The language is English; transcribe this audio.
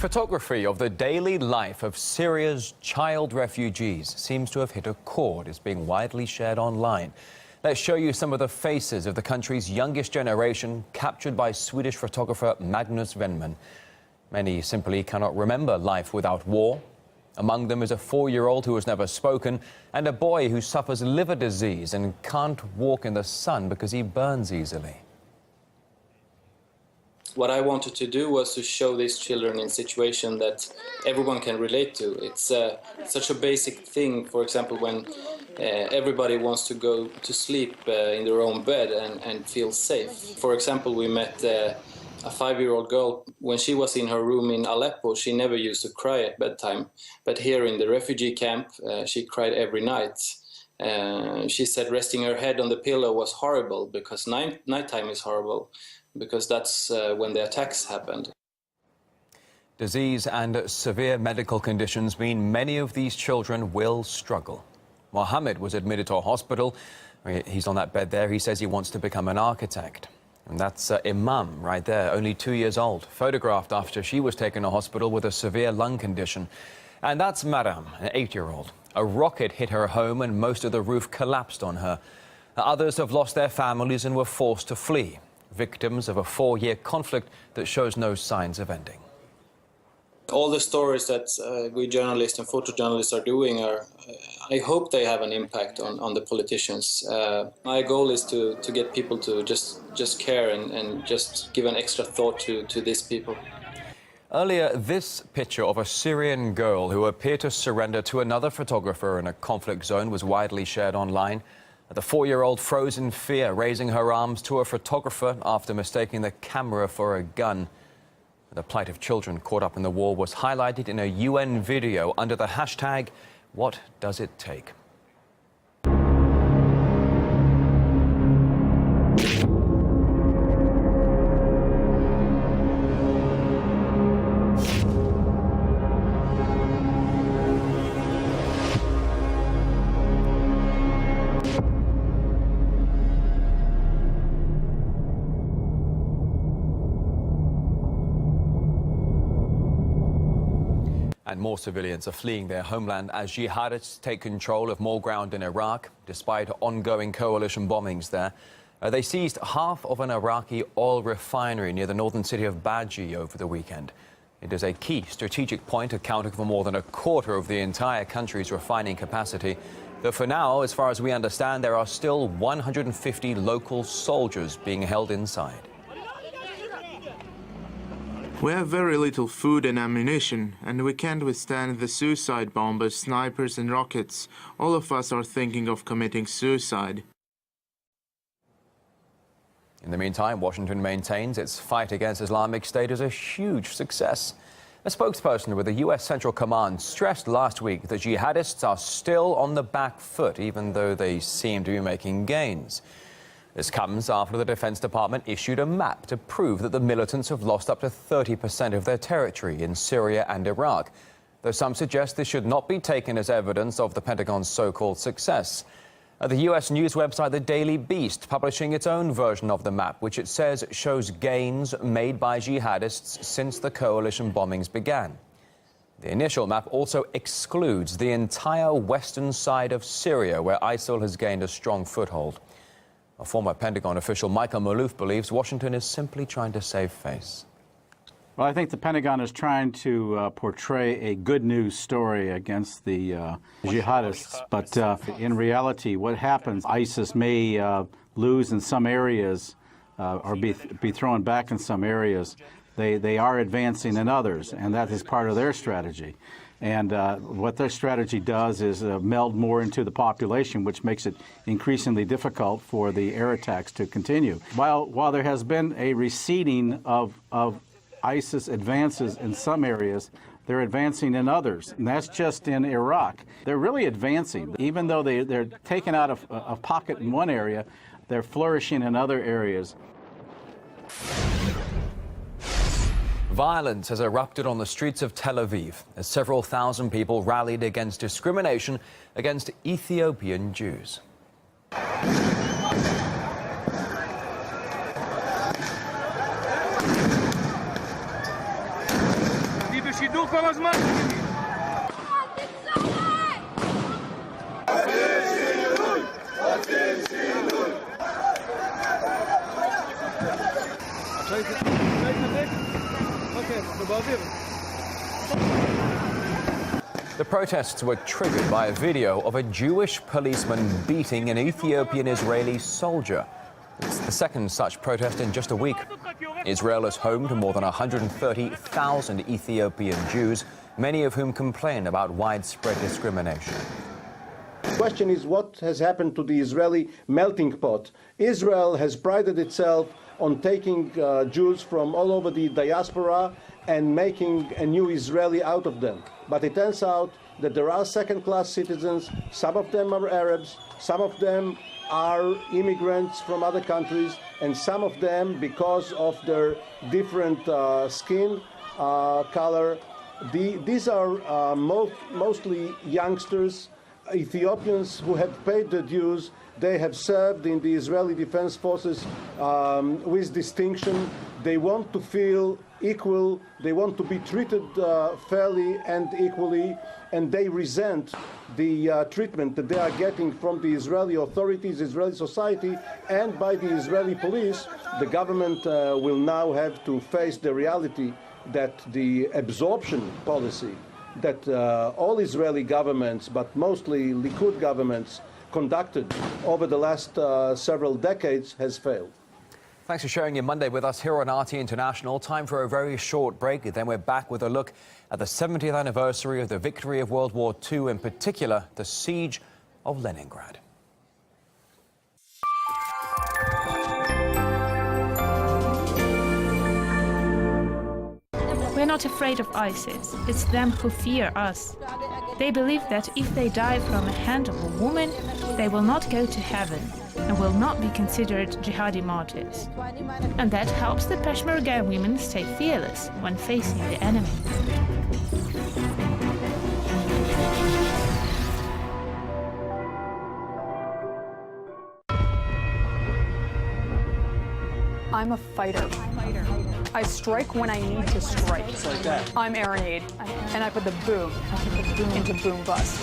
Photography of the daily life of Syria's child refugees seems to have hit a chord. It's being widely shared online. Let's show you some of the faces of the country's youngest generation captured by Swedish photographer Magnus Venman. Many simply cannot remember life without war. Among them is a 4-year-old who has never spoken and a boy who suffers liver disease and can't walk in the sun because he burns easily. What I wanted to do was to show these children in a situation that everyone can relate to. It's such a basic thing, for example, when everybody wants to go to sleep in their own bed and feel safe. For example, we met a 5-year-old girl. When she was in her room in Aleppo, she never used to cry at bedtime. But here in the refugee camp, she cried every night. She said resting her head on the pillow was horrible because nighttime is horrible, because that's when the attacks happened. Disease and severe medical conditions mean many of these children will struggle. Muhammad was admitted to a hospital. He's on that bed there. He says he wants to become an architect. And that's Imam right there, only 2 years old, photographed after she was taken to hospital with a severe lung condition. And that's Maram, an 8-year-old. A rocket hit her home and most of the roof collapsed on her. Others have lost their families and were forced to flee, victims of a 4-year conflict that shows no signs of ending. All the stories that we journalists and photojournalists are doing I hope they have an impact on the politicians. My goal is to get people to just care and just give an extra thought to these people. Earlier, this picture of a Syrian girl who appeared to surrender to another photographer in a conflict zone was widely shared online. The 4-year-old froze in fear, raising her arms to a photographer after mistaking the camera for a gun. The plight of children caught up in the war was highlighted in a UN video under the hashtag, "What does it take?" And more civilians are fleeing their homeland as jihadists take control of more ground in Iraq, despite ongoing coalition bombings there. They seized half of an Iraqi oil refinery near the northern city of Baji over the weekend. It is a key strategic point accounting for more than a quarter of the entire country's refining capacity. Though for now, as far as we understand, there are still 150 local soldiers being held inside. We have very little food and ammunition, and we can't withstand the suicide bombers, snipers and rockets. All of us are thinking of committing suicide. In the meantime, Washington maintains its fight against Islamic State is a huge success. A spokesperson with the U.S. Central Command stressed last week that jihadists are still on the back foot, even though they seem to be making gains. This comes after the Defense Department issued a map to prove that the militants have lost up to 30% of their territory in Syria and Iraq, though some suggest this should not be taken as evidence of the Pentagon's so-called success. The U.S. news website The Daily Beast publishing its own version of the map, which it says shows gains made by jihadists since the coalition bombings began. The initial map also excludes the entire western side of Syria, where ISIL has gained a strong foothold. A former Pentagon official, Michael Malouf, believes Washington is simply trying to save face. Well, I think the Pentagon is trying to portray a good news story against the jihadists. But in reality, what happens, ISIS may lose in some areas or be thrown back in some areas. They are advancing in others, and that is part of their strategy. And what their strategy does is meld more into the population, which makes it increasingly difficult for the air attacks to continue. While there has been a receding of ISIS advances in some areas, they're advancing in others, and that's just in Iraq. They're really advancing. Even though they're taken out of a pocket in one area, they're flourishing in other areas. Violence has erupted on the streets of Tel Aviv as several thousand people rallied against discrimination against Ethiopian Jews. בשידור כל הזמן. The protests were triggered by a video of a Jewish policeman beating an Ethiopian Israeli soldier. It's the second such protest in just a week. Israel is home to more than 130,000 Ethiopian Jews, many of whom complain about widespread discrimination. The question is, what has happened to the Israeli melting pot? Israel has prided itself on taking Jews from all over the diaspora and making a new Israeli out of them. But it turns out that there are second-class citizens. Some of them are Arabs, some of them are immigrants from other countries, and some of them, because of their different skin color, these are mostly youngsters, Ethiopians who have paid the dues. They have served in the Israeli Defense Forces with distinction. They want to feel equal. They want to be treated fairly and equally, and they resent the treatment that they are getting from the Israeli authorities, Israeli society, and by the Israeli police. The government will now have to face the reality that the absorption policy that all Israeli governments, but mostly Likud governments, conducted over the last several decades has failed. Thanks for sharing your Monday with us here on RT International. Time for a very short break. Then we're back with a look at the 70th anniversary of the victory of World War II, in particular, the siege of Leningrad. We're not afraid of ISIS. It's them who fear us. They believe that if they die from the hand of a woman, they will not go to heaven and will not be considered jihadi martyrs. And that helps the Peshmerga women stay fearless when facing the enemy. I'm a fighter. I strike when I need to strike. Like that. I'm Aranade, and I put the boom into boom bust.